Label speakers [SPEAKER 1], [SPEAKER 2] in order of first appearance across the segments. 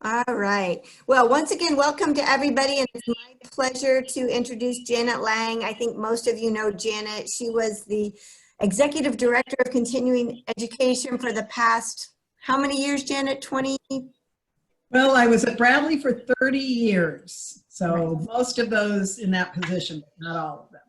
[SPEAKER 1] All right. Well, once again, welcome to everybody. And it's my pleasure to introduce Janet Lang. I think most of you know Janet. She was the Executive Director of Continuing Education for the past, how many years, Janet? 20?
[SPEAKER 2] Well, I was at Bradley for 30 years. So most of those in that position, but not all of them.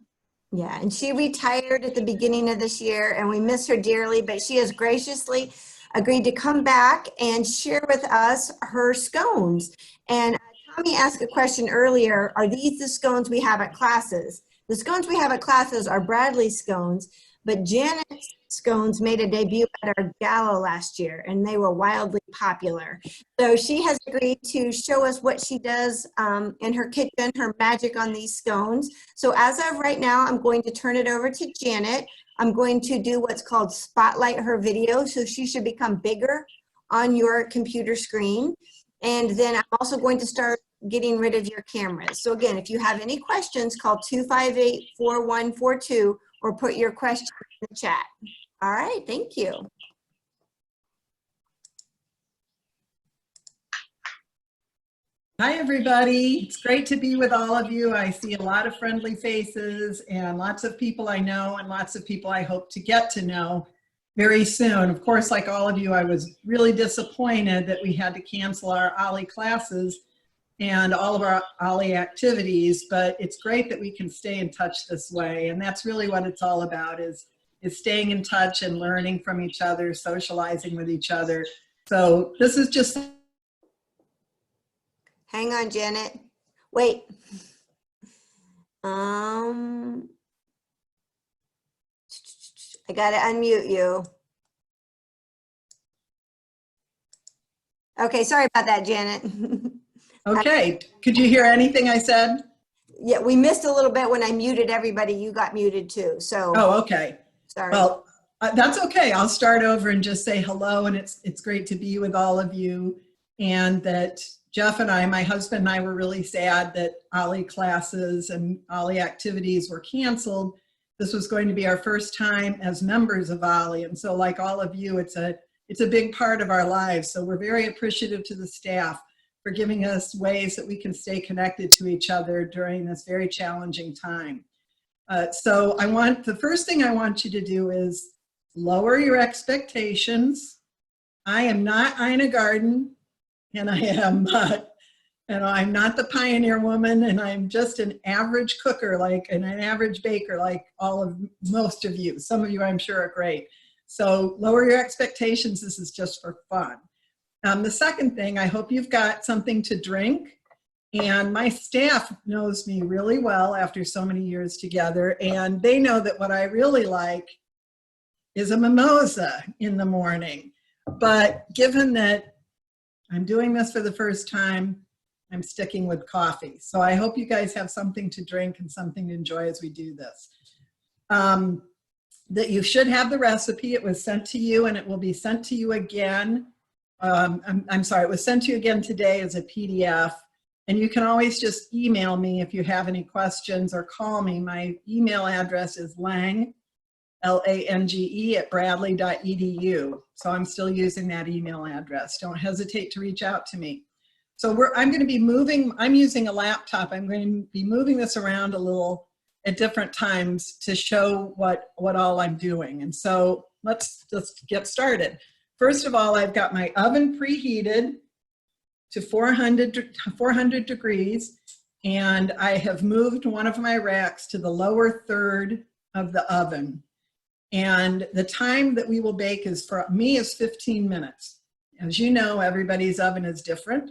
[SPEAKER 1] Yeah, and she retired at the beginning of this year, and we miss her dearly, but she has graciously agreed to come back and share with us her scones. And Tommy asked a question earlier, are these the scones we have at classes? The scones we have at classes are Bradley scones, but Janet's scones made a debut at our gala last year, and they were wildly popular. So she has agreed to show us what she does in her kitchen, her magic on these scones. So as of right now, I'm going to turn it over to Janet. I'm going to do what's called spotlight her video, so she should become bigger on your computer screen. And then I'm also going to start getting rid of your cameras. So again, if you have any questions, call 258-4142 or put your question in the chat. All right, thank you.
[SPEAKER 2] Hi, everybody. It's great to be with all of you. I see a lot of friendly faces and lots of people I know and lots of people I hope to get to know very soon. Of course, like all of you, I was really disappointed that we had to cancel our OLLI classes and all of our OLLI activities, but it's great that we can stay in touch this way. And that's really what it's all about, is staying in touch and learning from each other, socializing with each other. So this is just...
[SPEAKER 1] Hang on, Janet. Wait. I gotta unmute you. Okay, sorry about that, Janet.
[SPEAKER 2] Okay, could you hear anything I said?
[SPEAKER 1] Yeah, we missed a little bit when I muted everybody. You got muted too, so.
[SPEAKER 2] Oh, okay.
[SPEAKER 1] Sorry.
[SPEAKER 2] Well, that's okay. I'll start over and just say hello, and it's great to be with all of you, and that Jeff and I, my husband and I, were really sad that OLLI classes and OLLI activities were canceled. This was going to be our first time as members of OLLI, and so like all of you, it's a big part of our lives. So we're very appreciative to the staff for giving us ways that we can stay connected to each other during this very challenging time. So the first thing I want you to do is lower your expectations. I am not Ina Garden, and I am I'm not the pioneer woman, and I'm just an average cooker, and an average baker, like most of you. Some of you I'm sure are great. So lower your expectations. This is just for fun. The second thing, I hope you've got something to drink. And my staff knows me really well after so many years together, and they know that what I really like is a mimosa in the morning. But given that I'm doing this for the first time, I'm sticking with coffee. So I hope you guys have something to drink and something to enjoy as we do this. That you should have the recipe. It was sent to you, and it will be sent to you again. I'm sorry, it was sent to you again today as a PDF. And you can always just email me if you have any questions, or call me. My email address is Lange, L-A-N-G-E @bradley.edu. So I'm still using that email address. Don't hesitate to reach out to me. So I'm going to be moving, I'm using a laptop. I'm going to be moving this around a little at different times to show what all I'm doing. And so let's just get started. First of all, I've got my oven preheated to 400 degrees, and I have moved one of my racks to the lower third of the oven. And the time that we will bake for me is 15 minutes. As you know, everybody's oven is different.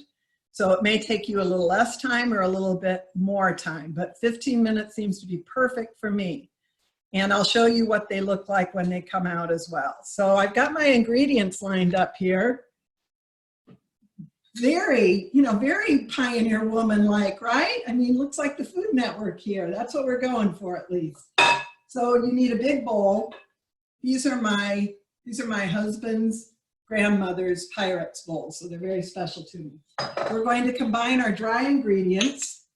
[SPEAKER 2] So it may take you a little less time or a little bit more time, but 15 minutes seems to be perfect for me. And I'll show you what they look like when they come out as well. So I've got my ingredients lined up here. Very, very pioneer woman-like, right? I mean, looks like the Food Network here. That's what we're going for, at least. So you need a big bowl. These are my husband's grandmother's Pyrex bowls, so they're very special to me. We're going to combine our dry ingredients,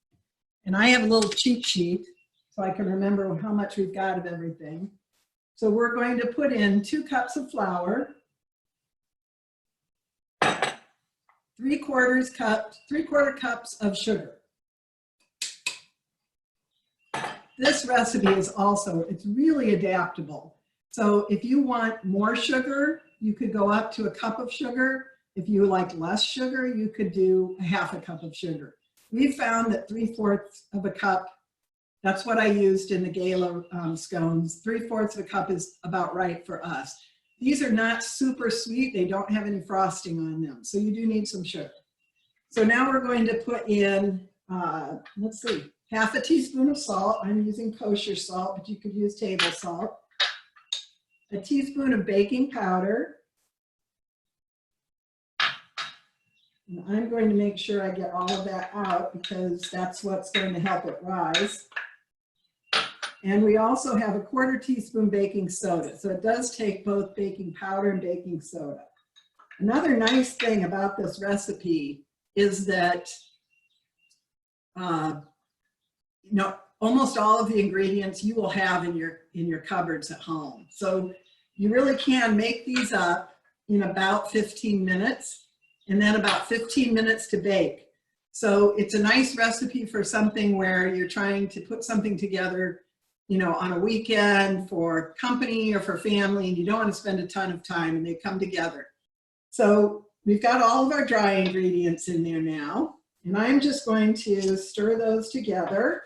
[SPEAKER 2] and I have a little cheat sheet so I can remember how much we've got of everything. So we're going to put in 2 cups of flour, 3/4 cups of sugar. This recipe is also, it's really adaptable. So if you want more sugar, you could go up to a cup of sugar. If you like less sugar, you could do a 1/2 cup of sugar. We found that 3/4 of a cup, that's what I used in the gala scones. 3/4 of a cup is about right for us. These are not super sweet. They don't have any frosting on them. So you do need some sugar. So now we're going to put in, let's see, 1/2 teaspoon of salt. I'm using kosher salt, but you could use table salt. A teaspoon of baking powder. And I'm going to make sure I get all of that out because that's what's going to help it rise. And we also have a 1/4 teaspoon baking soda. So it does take both baking powder and baking soda. Another nice thing about this recipe is that, almost all of the ingredients you will have in your cupboards at home. So you really can make these up in about 15 minutes and then about 15 minutes to bake. So it's a nice recipe for something where you're trying to put something together, on a weekend for company or for family, and you don't want to spend a ton of time, and they come together. So we've got all of our dry ingredients in there now, and I'm just going to stir those together.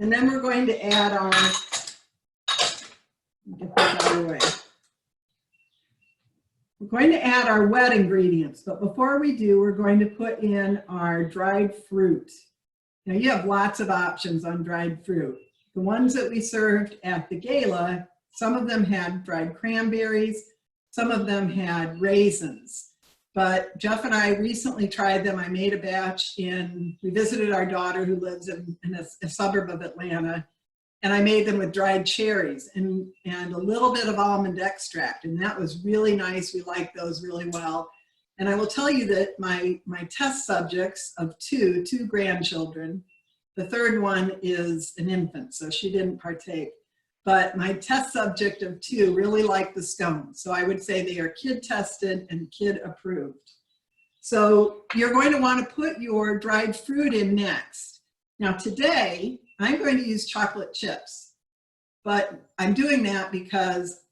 [SPEAKER 2] And then we're going to add on, get this out of the way. We're going to add our wet ingredients, but before we do, we're going to put in our dried fruit. Now you have lots of options on dried fruit. The ones that we served at the gala, some of them had dried cranberries, some of them had raisins. But Jeff and I recently tried them. I made a batch we visited our daughter who lives in a suburb of Atlanta, and I made them with dried cherries and a little bit of almond extract, and that was really nice. We liked those really well. And I will tell you that my test subjects of two grandchildren, the third one is an infant, so she didn't partake. But my test subject of 2 really liked the scones. So I would say they are kid tested and kid approved. So you're going to want to put your dried fruit in next. Now today, I'm going to use chocolate chips, but I'm doing that because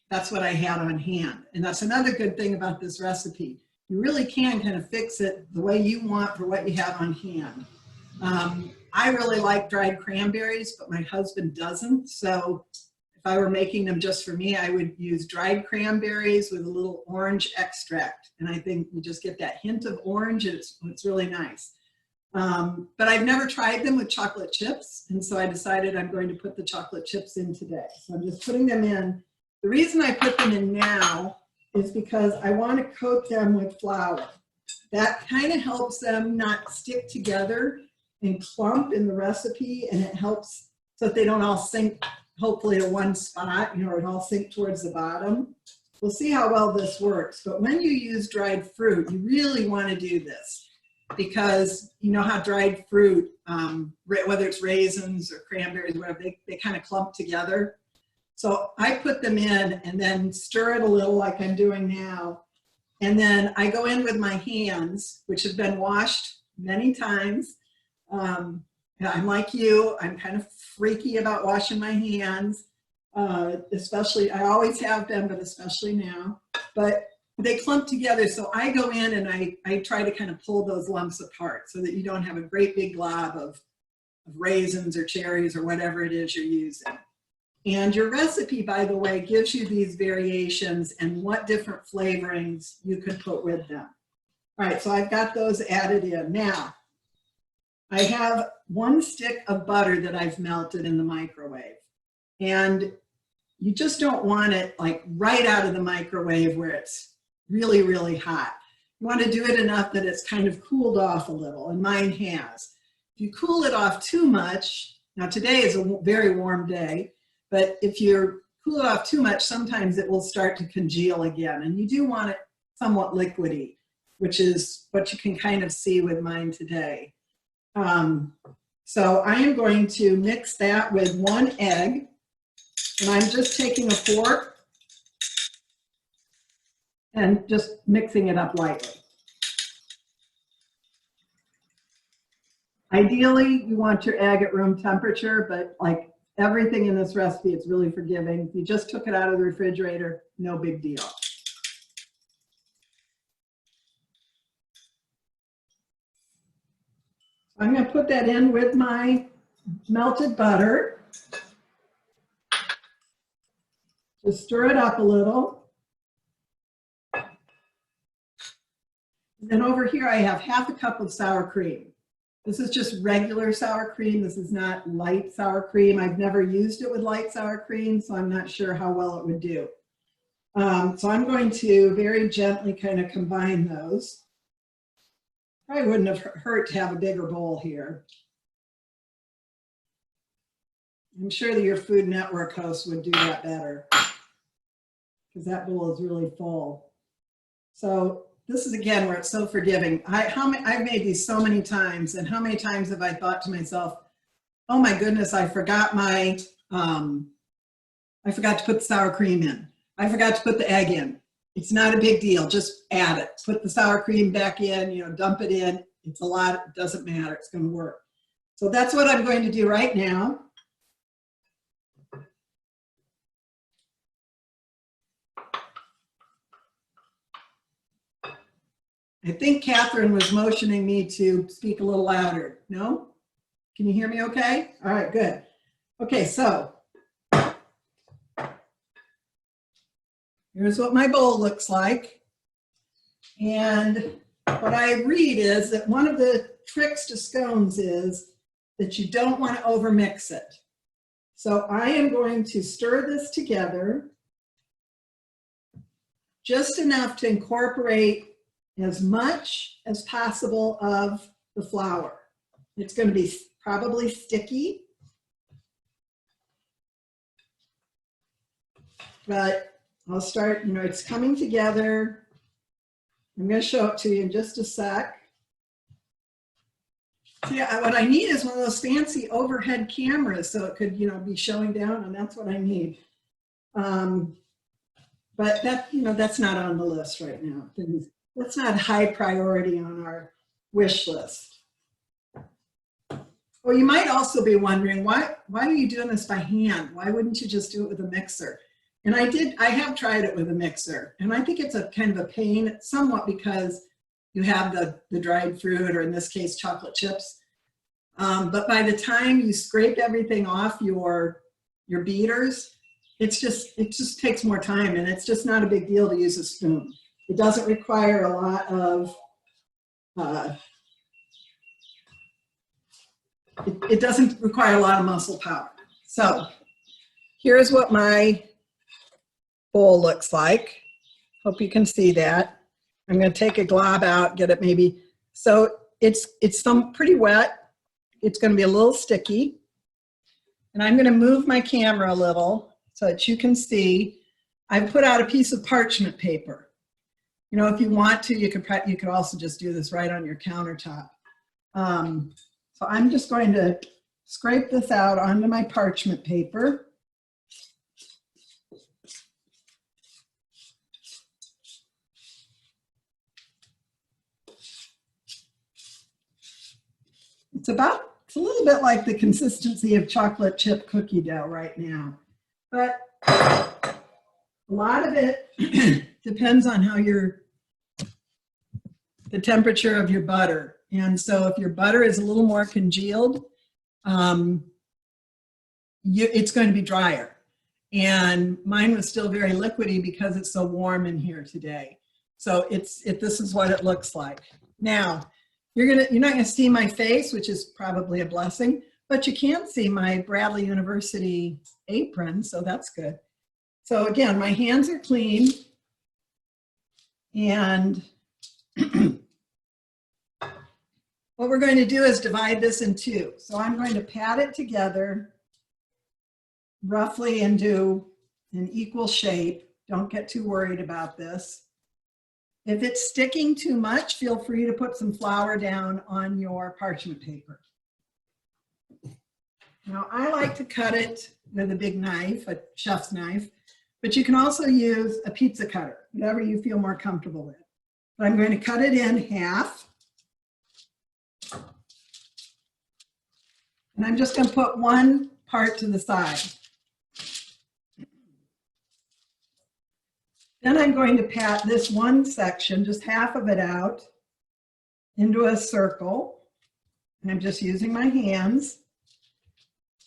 [SPEAKER 2] that's what I had on hand. And that's another good thing about this recipe. You really can kind of fix it the way you want for what you have on hand. I really like dried cranberries, but my husband doesn't. So if I were making them just for me, I would use dried cranberries with a little orange extract. And I think you just get that hint of orange, and it's really nice. But I've never tried them with chocolate chips. And so I decided I'm going to put the chocolate chips in today. So I'm just putting them in. The reason I put them in now is because I want to coat them with flour. That kind of helps them not stick together and clump in the recipe, and it helps so that they don't all sink hopefully to one spot, or it all sink towards the bottom. We'll see how well this works, but when you use dried fruit, you really want to do this because you know how dried fruit, whether it's raisins or cranberries, or whatever, they kind of clump together. So I put them in and then stir it a little like I'm doing now. And then I go in with my hands, which have been washed many times. I'm like you, I'm kind of freaky about washing my hands, especially, I always have been, but especially now. But they clump together, so I go in and I try to kind of pull those lumps apart so that you don't have a great big glob of raisins or cherries or whatever it is you're using. And your recipe, by the way, gives you these variations and what different flavorings you could put with them. All right, so I've got those added in. Now, I have 1 stick of butter that I've melted in the microwave. And you just don't want it like right out of the microwave where it's really, really hot. You want to do it enough that it's kind of cooled off a little, and mine has. If you cool it off too much, now today is a very warm day, but if you cool it off too much, sometimes it will start to congeal again. And you do want it somewhat liquidy, which is what you can kind of see with mine today. So I am going to mix that with 1 egg. And I'm just taking a fork and just mixing it up lightly. Ideally, you want your egg at room temperature, but like everything in this recipe, it's really forgiving. If you just took it out of the refrigerator, no big deal. I'm going to put that in with my melted butter. Just stir it up a little. Then over here, I have half a cup of sour cream. This is just regular sour cream. This is not light sour cream. I've never used it with light sour cream, so I'm not sure how well it would do. So I'm going to very gently kind of combine those. Probably wouldn't have hurt to have a bigger bowl here. I'm sure that your Food Network host would do that better because that bowl is really full. So this is again where it's so forgiving. I've made these so many times, and how many times have I thought to myself, oh my goodness, I forgot to put the sour cream in. I forgot to put the egg in. It's not a big deal, just add it. Put the sour cream back in, dump it in. It's a lot, it doesn't matter, it's gonna work. So that's what I'm going to do right now. I think Catherine was motioning me to speak a little louder. No? Can you hear me okay? All right, good. Okay, so here's what my bowl looks like. And what I read is that one of the tricks to scones is that you don't want to overmix it. So I am going to stir this together just enough to incorporate as much as possible of the flour. It's going to be probably sticky, but I'll start, it's coming together. I'm going to show it to you in just a sec. See, what I need is one of those fancy overhead cameras so it could, be showing down, and that's what I need. But that, that's not on the list right now. That's not high priority on our wish list. Well, you might also be wondering, why are you doing this by hand? Why wouldn't you just do it with a mixer? And I have tried it with a mixer, and I think it's a kind of a pain, somewhat because you have the dried fruit, or in this case, chocolate chips. But by the time you scrape everything off your beaters, it just takes more time, and it's just not a big deal to use a spoon. It doesn't require a lot of, it doesn't require a lot of muscle power. So here's what my bowl looks like. Hope you can see that. I'm going to take a glob out, get it maybe. So it's pretty wet. It's going to be a little sticky. And I'm going to move my camera a little so that you can see. I've put out a piece of parchment paper. If you want to, you could also just do this right on your countertop. So I'm just going to scrape this out onto my parchment paper. It's a little bit like the consistency of chocolate chip cookie dough right now. But a lot of it depends on how the temperature of your butter. And so if your butter is a little more congealed, it's going to be drier. And mine was still very liquidy because it's so warm in here today. So this is what it looks like. Now, you're not gonna see my face, which is probably a blessing, but you can see my Bradley University apron, so that's good. So again, my hands are clean, and what we're going to do is divide this in two. So I'm going to pat it together roughly into an equal shape. Don't get too worried about this. If it's sticking too much, feel free to put some flour down on your parchment paper. Now I like to cut it with a big knife, a chef's knife, but you can also use a pizza cutter, whatever you feel more comfortable with. But I'm going to cut it in half. And I'm just going to put one part to the side. Then I'm going to pat this one section, just half of it out, into a circle. And I'm just using my hands.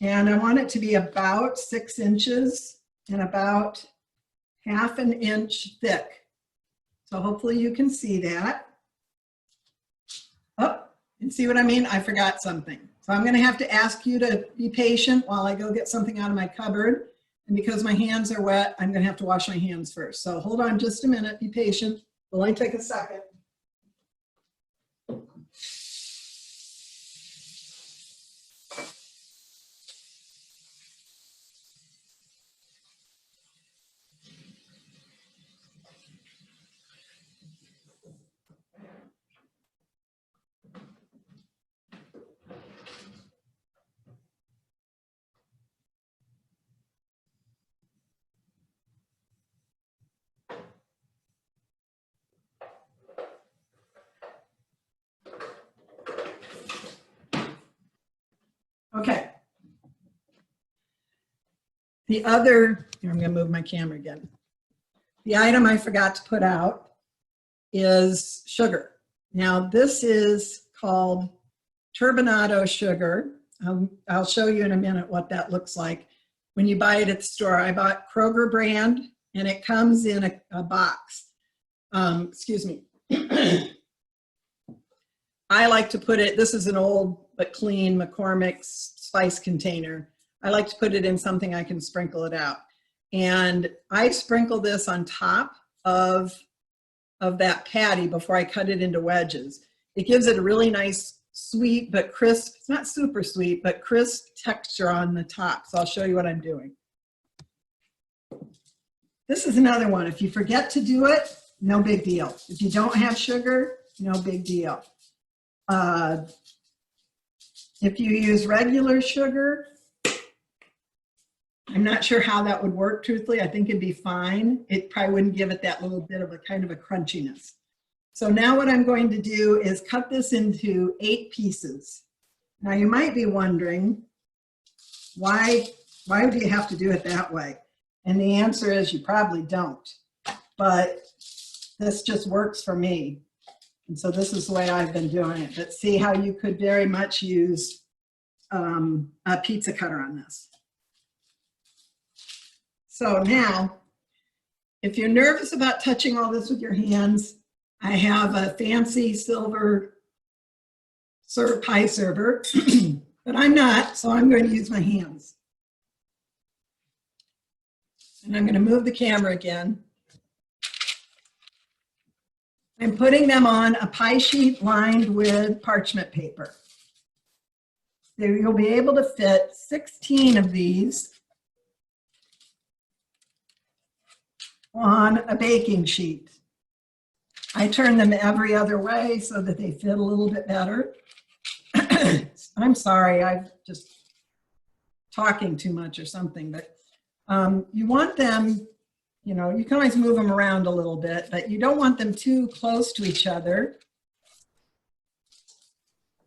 [SPEAKER 2] And I want it to be about 6 inches and about ½ an inch thick. So hopefully you can see that. Oh, and see what I mean? I forgot something. So I'm going to have to ask you to be patient while I go get something out of my cupboard. And because my hands are wet, I'm going to have to wash my hands first. So hold on just a minute. Be patient. It'll only take a second. Okay. The other, here, I'm going to move my camera again. The item I forgot to put out is sugar. Now this is called turbinado sugar. I'll show you in a minute what that looks like. When you buy it at the store, I bought Kroger brand and it comes in a box. Excuse me. I like to put it, this is an old but clean McCormick's spice container. I like to put it in something I can sprinkle it out. And I sprinkle this on top of that patty before I cut it into wedges. It gives it a really nice sweet but crisp, it's not super sweet, but crisp texture on the top. So I'll show you what I'm doing. This is another one. If you forget to do it, no big deal. If you don't have sugar, no big deal. If you use regular sugar, I'm not sure how that would work, truthfully. I think it'd be fine. It probably wouldn't give it that little bit of a kind of a crunchiness. So now what I'm going to do is cut this into 8 pieces. Now you might be wondering, why do you have to do it that way? And the answer is you probably don't, but this just works for me. And so this is the way I've been doing it. But see how you could very much use a pizza cutter on this. So now, if you're nervous about touching all this with your hands, I have a fancy silver pie server, but I'm not, so I'm going to use my hands. And I'm going to move the camera again. I'm putting them on a pie sheet lined with parchment paper. So you'll be able to fit 16 of these on a baking sheet. I turn them every other way so that they fit a little bit better. I'm sorry, I'm just talking too much or something, but you want them, you know, you can always move them around a little bit, but you don't want them too close to each other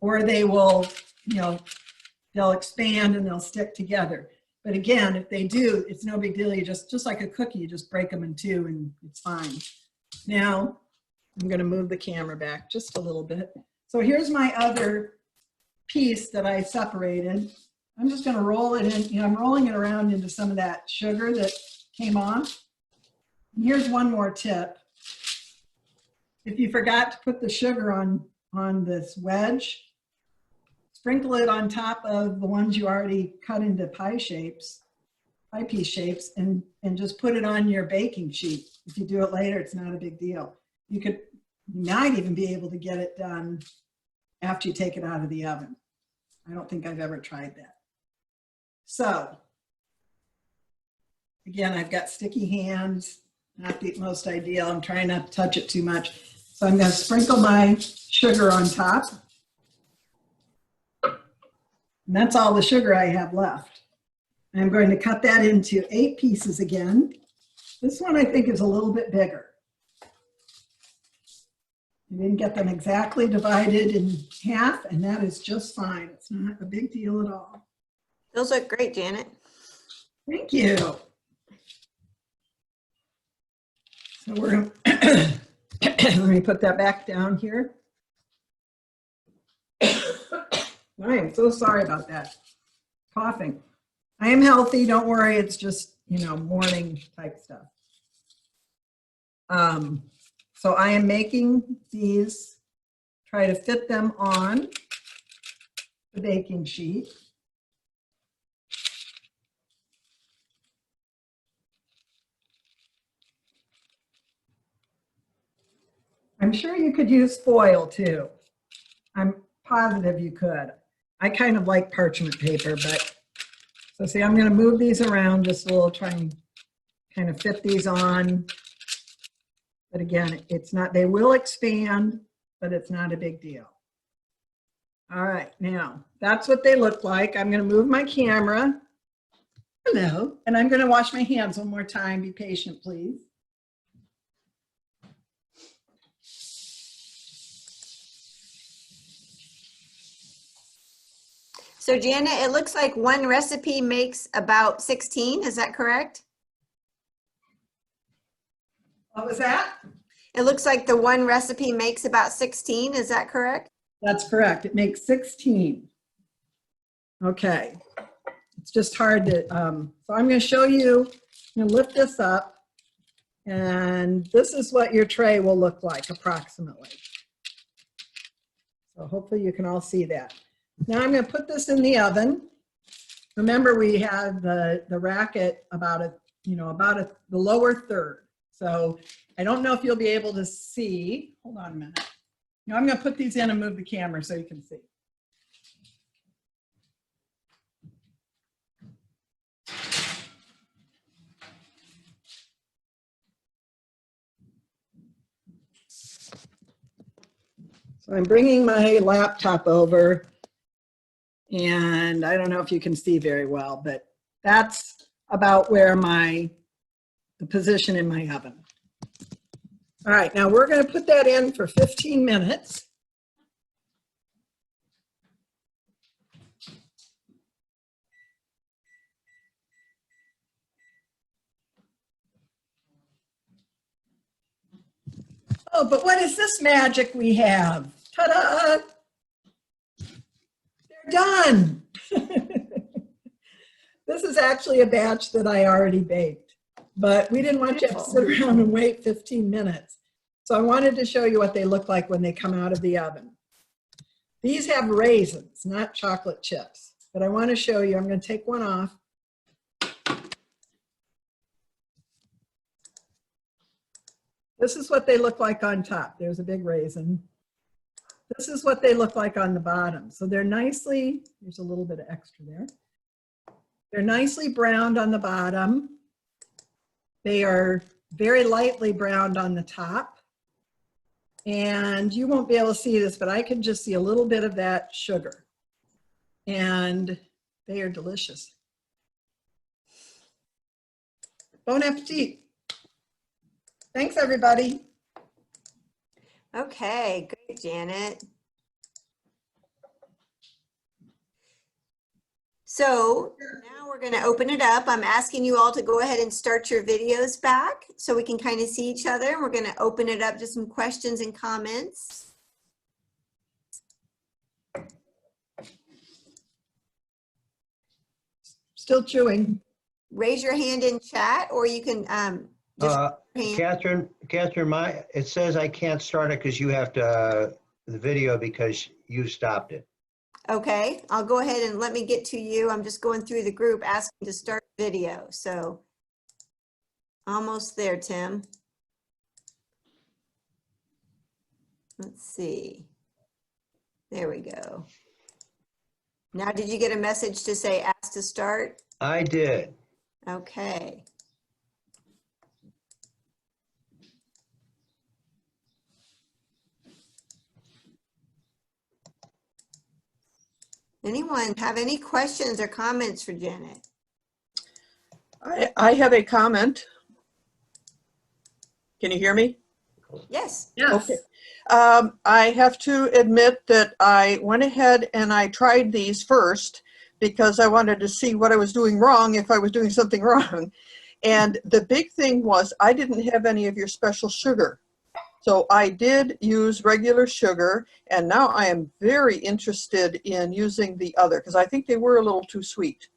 [SPEAKER 2] or they will, you know, they'll expand and they'll stick together. But again, if they do, it's no big deal. You just like a cookie, you just break them in 2 and it's fine. Now, I'm going to move the camera back just a little bit. So here's my other piece that I separated. I'm just going to roll it in, you know, I'm rolling it around into some of that sugar that came off. And here's one more tip. If you forgot to put the sugar on this wedge, sprinkle it on top of the ones you already cut into pie piece shapes, and just put it on your baking sheet. If you do it later, it's not a big deal. You might even be able to get it done after you take it out of the oven. I don't think I've ever tried that. So, again, I've got sticky hands, not the most ideal. I'm trying not to touch it too much. So I'm going to sprinkle my sugar on top. And that's all the sugar I have left. I'm going to cut that into 8 pieces again. This one I think is a little bit bigger. I didn't get them exactly divided in half, and that is just fine. It's not a big deal at all.
[SPEAKER 1] Those look great, Janet.
[SPEAKER 2] Thank you. So we're going to, let me put that back down here. I am so sorry about that. Coughing. I am healthy, don't worry, it's just, morning type stuff. So I am making these, try to fit them on the baking sheet. I'm sure you could use foil too. I'm positive you could. I kind of like parchment paper, but so see, I'm going to move these around just a little, try and kind of fit these on. But again, it's not, they will expand, but it's not a big deal. All right, now that's what they look like. I'm going to move my camera. Hello, and I'm going to wash my hands one more time. Be patient, please.
[SPEAKER 1] So Janet, it looks like one recipe makes about 16. Is that correct?
[SPEAKER 2] What was that?
[SPEAKER 1] It looks like the one recipe makes about 16. Is that correct?
[SPEAKER 2] That's correct. It makes 16. Okay. It's just hard to, so I'm going to show you, I'm going to lift this up, and this is what your tray will look like approximately. So hopefully you can all see that. Now I'm going to put this in the oven. Remember, we have the racket about the lower third. So I don't know if you'll be able to see. Hold on a minute. Now I'm going to put these in and move the camera so you can see. So I'm bringing my laptop over, and I don't know if you can see very well, but that's about where the position in my oven. All right, now we're going to put that in for 15 minutes. Oh, but what is this magic we have? Ta-da! They're done. This is actually a batch that I already baked, but we didn't want you to sit around and wait 15 minutes. So I wanted to show you what they look like when they come out of the oven. These have raisins, not chocolate chips, but I want to show you. I'm going to take one off. This is what they look like on top. There's a big raisin. This is what they look like on the bottom. So they're nicely, there's a little bit of extra there. They're nicely browned on the bottom. They are very lightly browned on the top. And you won't be able to see this, but I can just see a little bit of that sugar. And they are delicious. Bon appetit. Thanks, everybody.
[SPEAKER 1] Okay, great, Janet. So now we're going to open it up. I'm asking you all to go ahead and start your videos back so we can kind of see each other. We're going to open it up to some questions and comments.
[SPEAKER 2] Still chewing.
[SPEAKER 1] Raise your hand in chat, or you can just
[SPEAKER 3] Catherine, it says I can't start it because you have to, the video because you stopped it.
[SPEAKER 1] Okay, I'll go ahead and let me get to you. I'm just going through the group asking to start video. So almost there, Tim. Let's see. There we go. Now, did you get a message to say ask to start?
[SPEAKER 3] I did.
[SPEAKER 1] Okay. Anyone have any questions or comments for Janet?
[SPEAKER 4] I have a comment. Can you hear me?
[SPEAKER 1] Yes.
[SPEAKER 2] Yes.
[SPEAKER 4] Okay. I have to admit that I went ahead and I tried these first because I wanted to see what I was doing wrong, if I was doing something wrong. And the big thing was I didn't have any of your special sugar. So I did use regular sugar, and now I am very interested in using the other because I think they were a little too sweet.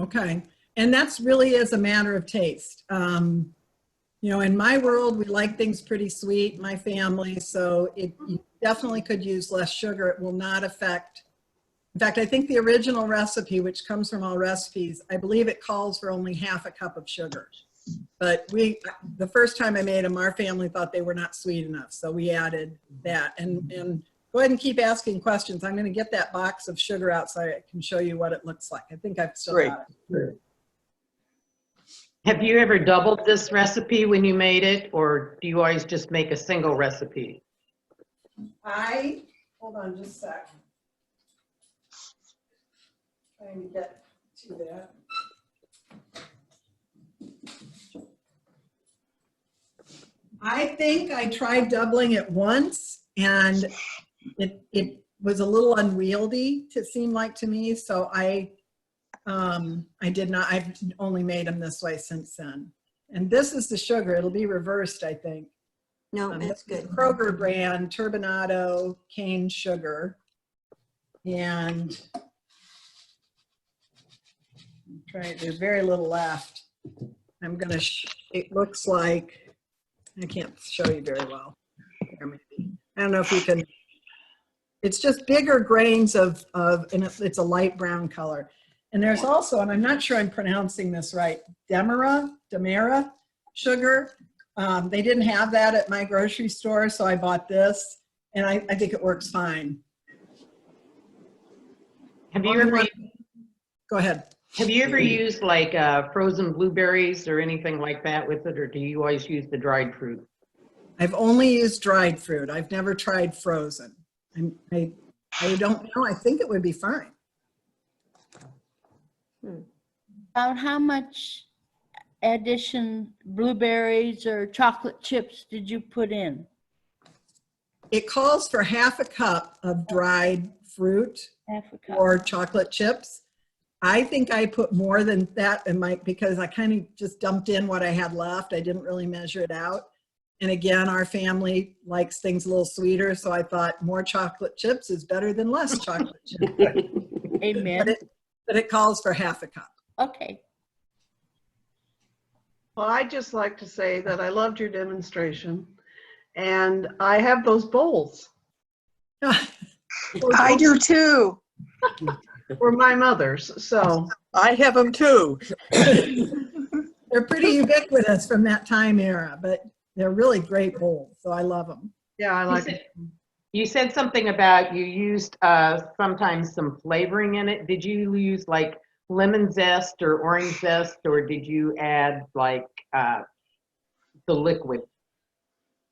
[SPEAKER 2] Okay. And that's really is a matter of taste. You know, in my world, we like things pretty sweet, my family, so you definitely could use less sugar. It will not affect. In fact, I think the original recipe, which comes from All Recipes, I believe it calls for only half a cup of sugar. But the first time I made them, our family thought they were not sweet enough, so we added that. And go ahead and keep asking questions. I'm going to get that box of sugar out so I can show you what it looks like. I think I've still got it.
[SPEAKER 5] Have you ever doubled this recipe when you made it, or do you always just make a single recipe?
[SPEAKER 2] Hold on just a sec. Trying to get to that. I think I tried doubling it once and it was a little unwieldy to seem like to me. So I did not, I've only made them this way since then. And this is the sugar. It'll be reversed, I think.
[SPEAKER 1] No, that's
[SPEAKER 2] This is
[SPEAKER 1] good.
[SPEAKER 2] Kroger brand turbinado cane sugar. And there's very little left. I'm gonna, it looks like, I can't show you very well. Here, maybe. I don't know if you can, it's just bigger grains of and it's a light brown color. And there's also, and I'm not sure I'm pronouncing this right, Demerara sugar. They didn't have that at my grocery store, so I bought this, and I think it works fine.
[SPEAKER 5] Have you ever
[SPEAKER 2] Go ahead.
[SPEAKER 5] have you ever used like frozen blueberries or anything like that with it, or do you always use the dried fruit?
[SPEAKER 2] I've only used dried fruit. I've never tried frozen. I don't know. I think it would be fine.
[SPEAKER 6] About how much addition blueberries or chocolate chips did you put in?
[SPEAKER 2] It calls for half a cup of dried fruit
[SPEAKER 6] Half a cup.
[SPEAKER 2] or chocolate chips. I think I put more than that in because I kind of just dumped in what I had left. I didn't really measure it out. And again, our family likes things a little sweeter, so I thought more chocolate chips is better than less chocolate chips.
[SPEAKER 6] Amen.
[SPEAKER 2] But it calls for half a cup.
[SPEAKER 6] Okay.
[SPEAKER 7] Well, I'd just like to say that I loved your demonstration, and I have those bowls.
[SPEAKER 8] I do too.
[SPEAKER 7] Were my mother's, so.
[SPEAKER 4] I have them too.
[SPEAKER 2] They're pretty ubiquitous from that time era, but they're really great bowls, so I love them.
[SPEAKER 7] Yeah, I like it.
[SPEAKER 5] You said something about you used sometimes some flavoring in it. Did you use like lemon zest or orange zest, or did you add like the liquid?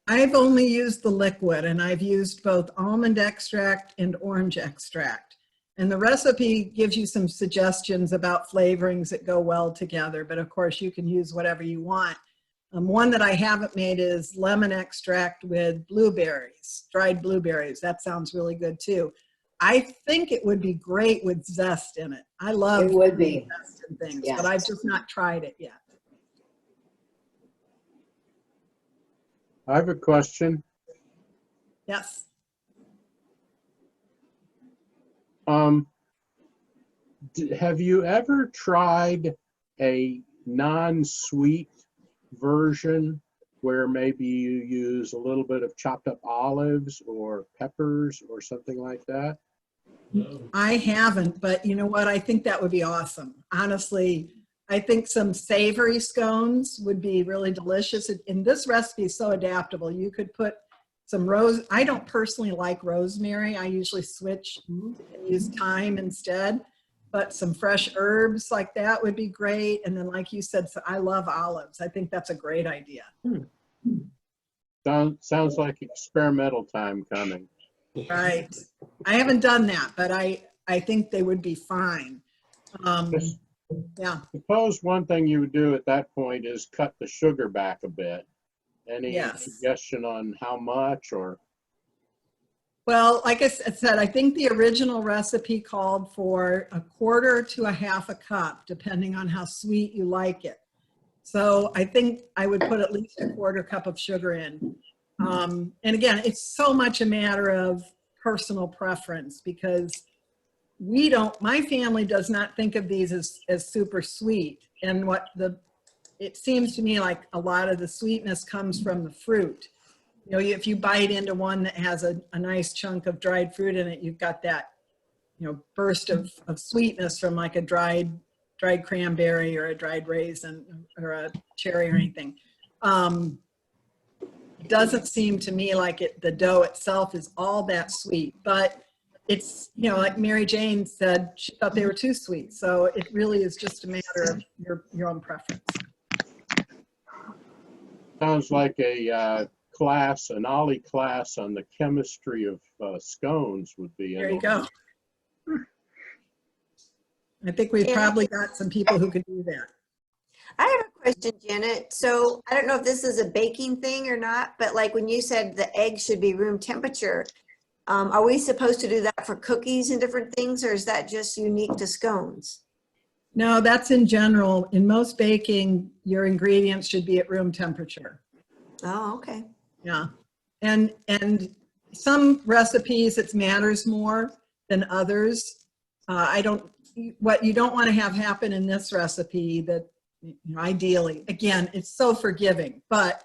[SPEAKER 2] I've only used the liquid, and I've used both almond extract and orange extract. And the recipe gives you some suggestions about flavorings that go well together, but of course you can use whatever you want. One that I haven't made is lemon extract with blueberries, dried blueberries. That sounds really good too. I think it would be great with zest in it. I love
[SPEAKER 8] It would be.
[SPEAKER 2] zest and things,
[SPEAKER 8] Yeah.
[SPEAKER 2] but I've just not tried it yet.
[SPEAKER 9] I have a question.
[SPEAKER 2] Yes.
[SPEAKER 9] Have you ever tried a non-sweet version where maybe you use a little bit of chopped up olives or peppers or something like that?
[SPEAKER 2] I haven't, but you know what? I think that would be awesome. Honestly, I think some savory scones would be really delicious. And this recipe is so adaptable. You could put some I don't personally like rosemary. I usually switch and use thyme instead, but some fresh herbs like that would be great. And then like you said, so I love olives. I think that's a great idea.
[SPEAKER 9] Sounds like experimental time coming.
[SPEAKER 2] Right. I haven't done that, but I I think they would be fine. Yeah.
[SPEAKER 9] Suppose one thing you would do at that point is cut the sugar back a bit. Any
[SPEAKER 2] Yes.
[SPEAKER 9] suggestion on how much or?
[SPEAKER 2] Well, like I said, I think the original recipe called for 1/4 to 1/2 cup, depending on how sweet you like it. So I think I would put at least 1/4 cup of sugar in. And again, it's so much a matter of personal preference because my family does not think of these as super sweet. And it seems to me like a lot of the sweetness comes from the fruit. You know, if you bite into one that has a nice chunk of dried fruit in it, you've got that, you know, burst of sweetness from like a dried cranberry or a dried raisin or a cherry or anything. It doesn't seem to me like the dough itself is all that sweet, but it's, you know, like Mary Jane said, she thought they were too sweet. So it really is just a matter of your own preference.
[SPEAKER 9] Sounds like an Ollie class on the chemistry of scones would be.
[SPEAKER 2] There you go. I think we've probably got some people who could do that.
[SPEAKER 1] I have a question, Janet. So I don't know if this is a baking thing or not, but like when you said the egg should be room temperature, are we supposed to do that for cookies and different things, or is that just unique to scones?
[SPEAKER 2] No, that's in general. In most baking, your ingredients should be at room temperature.
[SPEAKER 1] Oh, okay.
[SPEAKER 2] Yeah. And some recipes, it matters more than others. What you don't want to have happen in this recipe that, you know, ideally, again, it's so forgiving, but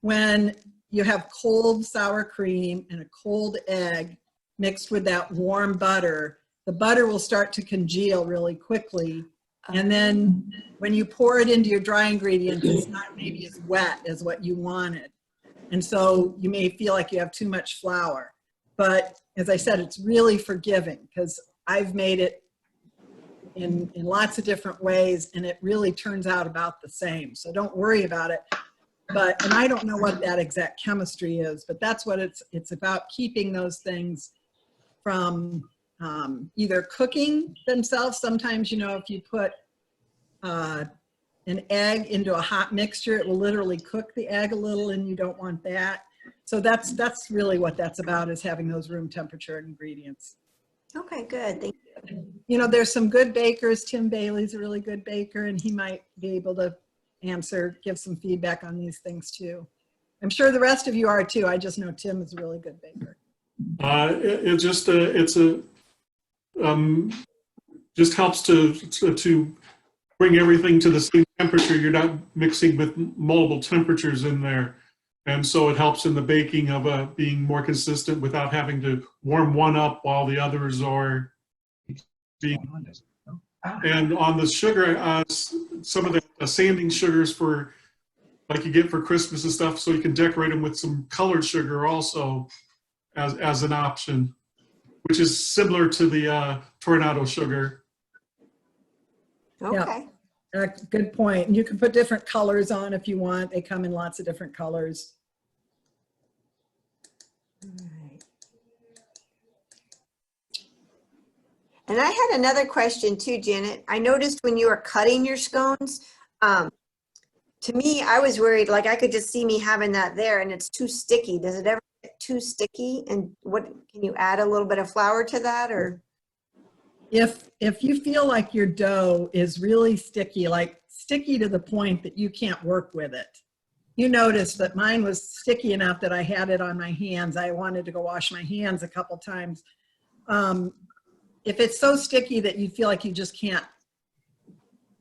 [SPEAKER 2] when you have cold sour cream and a cold egg mixed with that warm butter, the butter will start to congeal really quickly. And then when you pour it into your dry ingredients, it's not maybe as wet as what you wanted. And so you may feel like you have too much flour. But as I said, it's really forgiving because I've made it in lots of different ways and it really turns out about the same. So don't worry about it. And I don't know what that exact chemistry is, but that's what it's about, keeping those things from either cooking themselves. Sometimes, you know, if you put an egg into a hot mixture, it will literally cook the egg a little and you don't want that. So that's really what that's about, is having those room temperature ingredients.
[SPEAKER 1] Okay, good. Thank you.
[SPEAKER 2] You know, there's some good bakers. Tim Bailey's a really good baker and he might be able to give some feedback on these things too. I'm sure the rest of you are too. I just know Tim is a really good baker.
[SPEAKER 8] Just helps to bring everything to the same temperature. You're not mixing with multiple temperatures in there. And so it helps in the baking of being more consistent without having to warm one up while the others are being. And on the sugar, some of the sanding sugars for, like you get for Christmas and stuff, so you can decorate them with some colored sugar also as an option, which is similar to the tornado sugar.
[SPEAKER 1] Okay.
[SPEAKER 2] Yeah. Good point. And you can put different colors on if you want. They come in lots of different colors.
[SPEAKER 1] All right. And I had another question too, Janet. I noticed when you were cutting your scones, to me, I was worried, like I could just see me having that there and it's too sticky. Does it ever get too sticky? And can you add a little bit of flour to that, or?
[SPEAKER 2] If you feel like your dough is really sticky, like sticky to the point that you can't work with it, you notice that mine was sticky enough that I had it on my hands. I wanted to go wash my hands a couple times. If it's so sticky that you feel like you just can't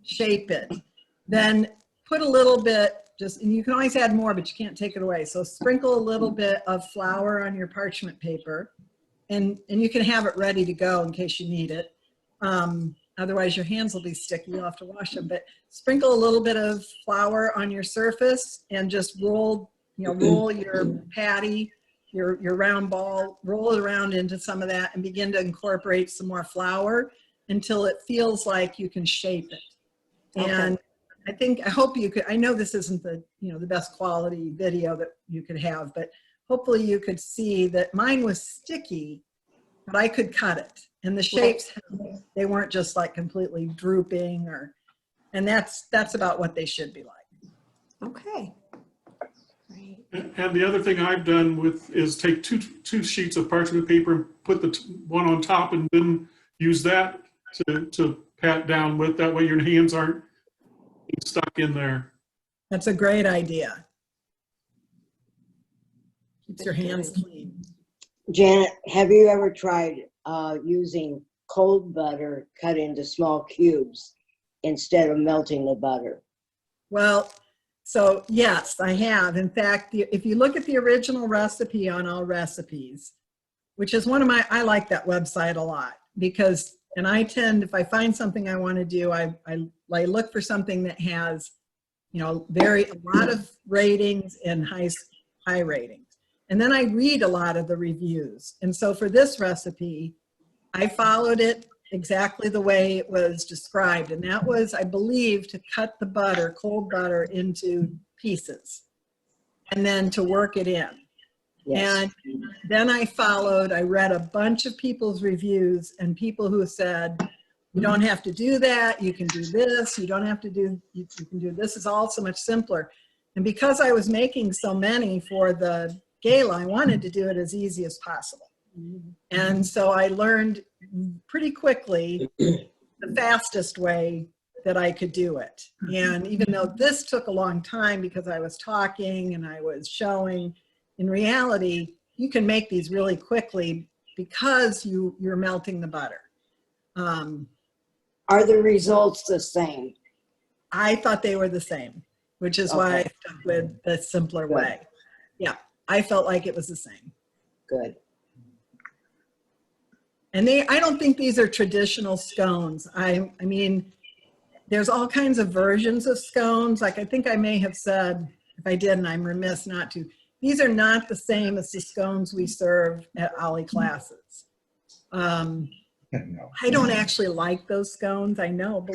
[SPEAKER 2] shape it, then put a little bit, and you can always add more, but you can't take it away. So sprinkle a little bit of flour on your parchment paper, and you can have it ready to go in case you need it. Otherwise your hands will be sticky, you'll have to wash them. But sprinkle a little bit of flour on your surface and just roll your patty, your round ball, roll it around into some of that and begin to incorporate some more flour until it feels like you can shape it.
[SPEAKER 1] Okay.
[SPEAKER 2] And I hope you could, I know this isn't the best quality video that you could have, but hopefully you could see that mine was sticky. but I could cut it. And the shapes, they weren't just like completely drooping and that's about what they should be like.
[SPEAKER 1] Okay. Great.
[SPEAKER 8] And the other thing I've done is take two sheets of parchment paper and put the one on top and then use that to pat down with. That way your hands aren't stuck in there.
[SPEAKER 2] That's a great idea. Keeps your hands clean.
[SPEAKER 10] Janet, have you ever tried using cold butter cut into small cubes instead of melting the butter?
[SPEAKER 2] Well, so yes, I have. In fact, if you look at the original recipe on All Recipes, which is I like that website a lot because, and I tend, if I find something I want to do, I look for something that has, you know, a lot of ratings and high ratings. And then I read a lot of the reviews. And so for this recipe, I followed it exactly the way it was described. And that was, I believe, to cut the butter, cold butter, into pieces and then to work it in.
[SPEAKER 10] Yes.
[SPEAKER 2] And then I read a bunch of people's reviews and people who said, you don't have to do that. You can do this. You don't have to do, you can do this. Is all so much simpler. And because I was making so many for the gala, I wanted to do it as easy as possible. And so I learned pretty quickly the fastest way that I could do it. And even though this took a long time because I was talking and I was showing, in reality, you can make these really quickly because you're melting the butter.
[SPEAKER 10] Are the results the same?
[SPEAKER 2] I thought they were the same, which is why I stuck with the simpler way. Yeah, I felt like it was the same.
[SPEAKER 10] Good.
[SPEAKER 2] And I don't think these are traditional scones. I mean, there's all kinds of versions of scones. Like I think I may have said, if I did, and I'm remiss not to, these are not the same as the scones we serve at Ollie classes. I don't actually like those scones. I know,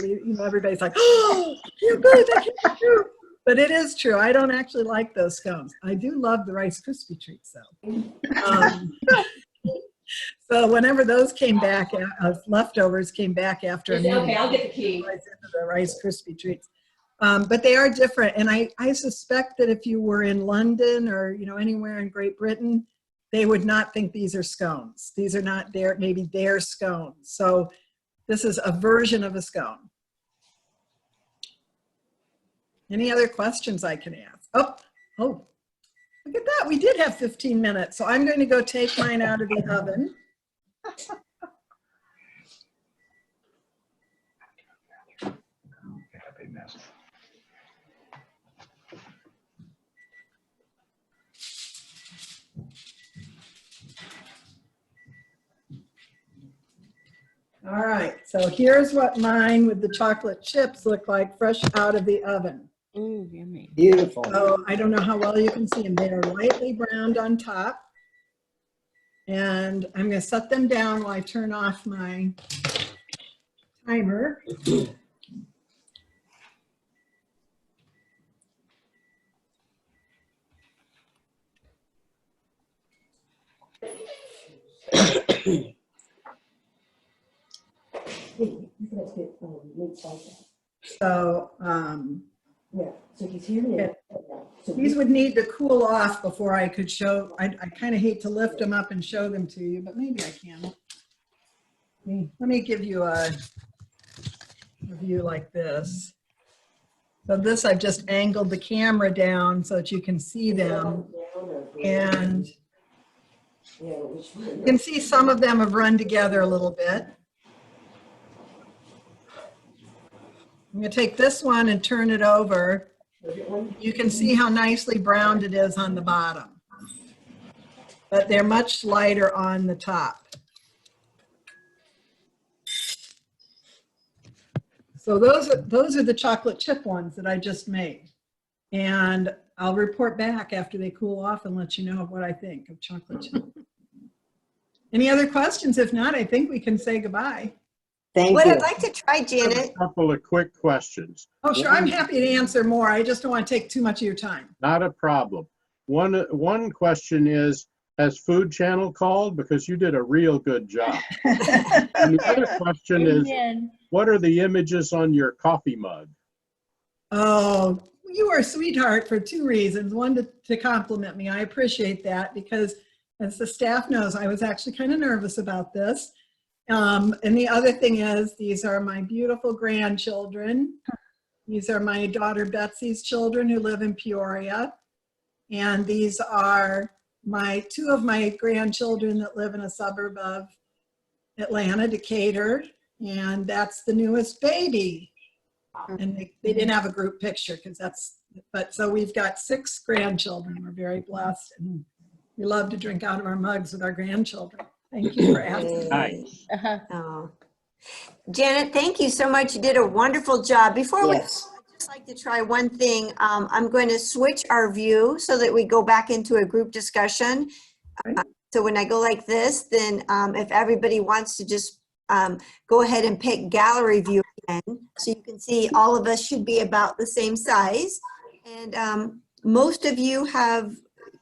[SPEAKER 2] everybody's like, oh, you're good, that can't be true. But it is true. I don't actually like those scones. I do love the Rice Krispie treats though. So whenever those came back, leftovers came back after a meeting,
[SPEAKER 11] Okay, I'll get the key.
[SPEAKER 2] The Rice Krispie treats. But they are different. And I suspect that if you were in London or anywhere in Great Britain, they would not think these are scones. These are not maybe their scones. So this is a version of a scone. Any other questions I can ask? Oh, look at that. We did have 15 minutes. So I'm going to go take mine out of the oven. All right, so here's what mine with the chocolate chips look like fresh out of the oven.
[SPEAKER 6] Ooh, yummy.
[SPEAKER 10] Beautiful.
[SPEAKER 2] So I don't know how well you can see them. They are lightly browned on top. And I'm going to set them down while I turn off my timer. So,
[SPEAKER 11] Yeah, so he's here now.
[SPEAKER 2] these would need to cool off before I could show. I kind of hate to lift them up and show them to you, but maybe I can. Let me give you a view like this. So this, I've just angled the camera down so that you can see them. And you can see some of them have run together a little bit. I'm going to take this one and turn it over. You can see how nicely browned it is on the bottom, but they're much lighter on the top. So those are the chocolate chip ones that I just made. And I'll report back after they cool off and let you know what I think of chocolate chip. Any other questions? If not, I think we can say goodbye.
[SPEAKER 10] Thank
[SPEAKER 1] What
[SPEAKER 10] you.
[SPEAKER 1] I'd like to try, Janet.
[SPEAKER 9] A couple of quick questions.
[SPEAKER 2] Oh, sure. I'm happy to answer more. I just don't want to take too much of your time.
[SPEAKER 9] Not a problem. One question is, has Food Channel called? Because you did a real good job. And the other question is,
[SPEAKER 6] Amen.
[SPEAKER 9] what are the images on your coffee mug?
[SPEAKER 2] Oh, you are a sweetheart for two reasons. One, to compliment me. I appreciate that because as the staff knows, I was actually kind of nervous about this. And the other thing is, these are my beautiful grandchildren. These are my daughter Betsy's children who live in Peoria. And these are two of my grandchildren that live in a suburb of Atlanta, Decatur. And that's the newest baby. And they didn't have a group picture but so we've got 6 grandchildren. We're very blessed. And we love to drink out of our mugs with our grandchildren. Thank you for asking.
[SPEAKER 9] Nice.
[SPEAKER 1] Oh. Janet, thank you so much. You did a wonderful job. Before we,
[SPEAKER 10] Yes.
[SPEAKER 1] I'd just like to try one thing. I'm going to switch our view so that we go back into a group discussion. So when I go like this, then if everybody wants to just go ahead and pick gallery view again, so you can see all of us should be about the same size. And most of you have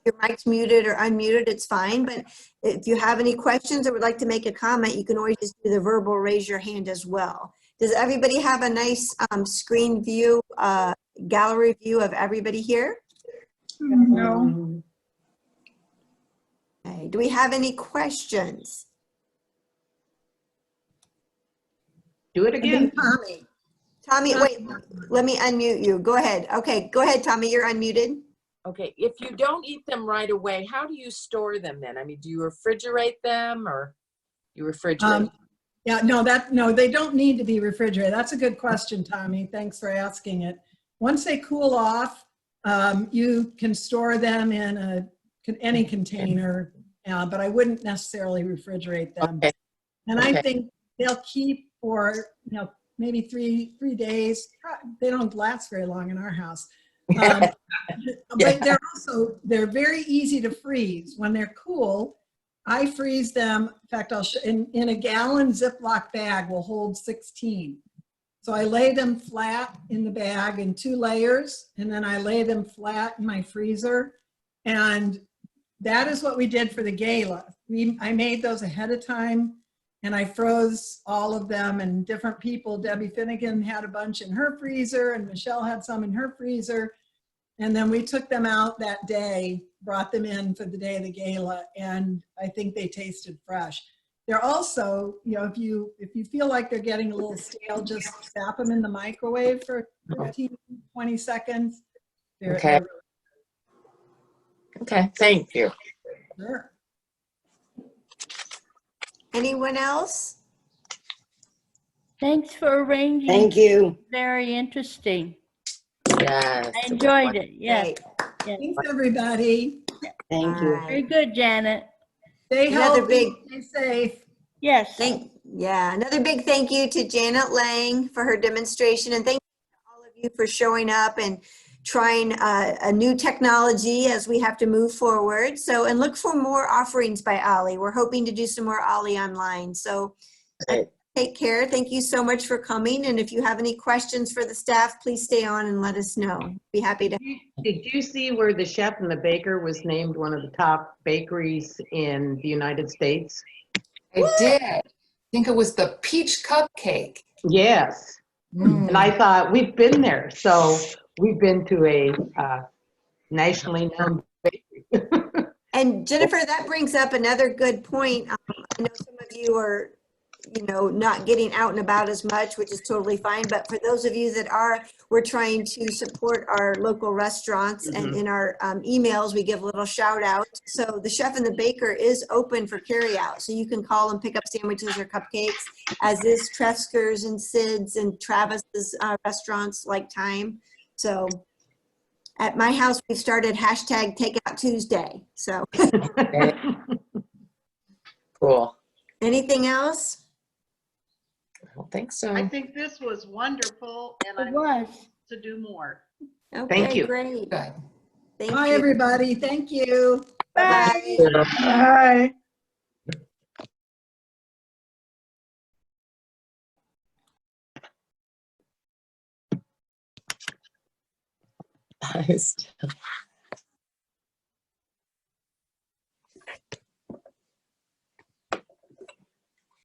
[SPEAKER 1] your mic's muted or unmuted, it's fine. But if you have any questions or would like to make a comment, you can always just do the verbal raise your hand as well. Does everybody have a nice screen view, gallery view of everybody here?
[SPEAKER 7] No.
[SPEAKER 1] Okay. Do we have any questions?
[SPEAKER 5] Do it
[SPEAKER 2] I
[SPEAKER 5] again.
[SPEAKER 2] think Tommy.
[SPEAKER 1] Tommy, wait, let me unmute you. Go ahead. Okay, go ahead, Tommy, you're unmuted.
[SPEAKER 12] Okay, if you don't eat them right away, how do you store them then? I mean, do you refrigerate them or you refrigerate?
[SPEAKER 2] Yeah, no, they don't need to be refrigerated. That's a good question, Tommy. Thanks for asking it. Once they cool off, you can store them in any container, but I wouldn't necessarily refrigerate them.
[SPEAKER 12] Okay.
[SPEAKER 2] And I think they'll keep for, maybe three days. They don't last very long in our house. But they're very easy to freeze. When they're cool, I freeze them. In fact, in a gallon Ziploc bag will hold 16. So I lay them flat in the bag in 2 layers, and then I lay them flat in my freezer. And that is what we did for the gala. I made those ahead of time, and I froze all of them, and different people, Debbie Finnegan had a bunch in her freezer, and Michelle had some in her freezer. And then we took them out that day, brought them in for the day of the gala, and I think they tasted fresh. They're also, if you feel like they're getting a little stale, just zap them in the microwave for 15, 20 seconds.
[SPEAKER 12] Okay. Okay, thank you.
[SPEAKER 2] Sure.
[SPEAKER 1] Anyone else?
[SPEAKER 6] Thanks for arranging.
[SPEAKER 10] Thank you.
[SPEAKER 6] Very interesting.
[SPEAKER 12] Yes.
[SPEAKER 6] I enjoyed it. Yes.
[SPEAKER 1] Great.
[SPEAKER 6] Yes.
[SPEAKER 2] Thanks, everybody.
[SPEAKER 10] Thank you.
[SPEAKER 1] All
[SPEAKER 6] Very
[SPEAKER 1] right.
[SPEAKER 6] good, Janet.
[SPEAKER 2] Stay
[SPEAKER 1] Another
[SPEAKER 2] healthy, stay safe.
[SPEAKER 6] Yes.
[SPEAKER 1] Another big thank you to Janet Lang for her demonstration, and thank you to all of you for showing up and trying a new technology as we have to move forward. So, and look for more offerings by Ollie. We're hoping to do some more Ollie online. So
[SPEAKER 12] Great.
[SPEAKER 1] take care. Thank you so much for coming. And if you have any questions for the staff, please stay on and let us know. Be happy to.
[SPEAKER 5] Did you see where the chef and the baker was named one of the top bakeries in the United States?
[SPEAKER 11] I did. I think it was the peach cupcake.
[SPEAKER 5] Yes. And I thought, we've been there. So we've been to a nationally known bakery.
[SPEAKER 1] And Jennifer, that brings up another good point. I know some of you are, not getting out and about as much, which is totally fine. But for those of you that are, we're trying to support our local restaurants, and in our emails, we give a little shout out. So the Chef and the Baker is open for carry out. So you can call and pick up sandwiches or cupcakes, as is Tresker's and Sid's and Travis's restaurants like Time. So at my house, we've started hashtag Takeout Tuesday. So
[SPEAKER 12] Cool.
[SPEAKER 1] anything else?
[SPEAKER 12] I don't think so.
[SPEAKER 7] I think this was wonderful, and I
[SPEAKER 6] It
[SPEAKER 7] want
[SPEAKER 6] was.
[SPEAKER 7] to do more.
[SPEAKER 1] Okay,
[SPEAKER 5] Thank you.
[SPEAKER 1] great.
[SPEAKER 11] Good.
[SPEAKER 1] Thank
[SPEAKER 2] Bye,
[SPEAKER 1] you.
[SPEAKER 2] everybody. Thank you.
[SPEAKER 1] Bye.
[SPEAKER 7] Bye.
[SPEAKER 12] Bye.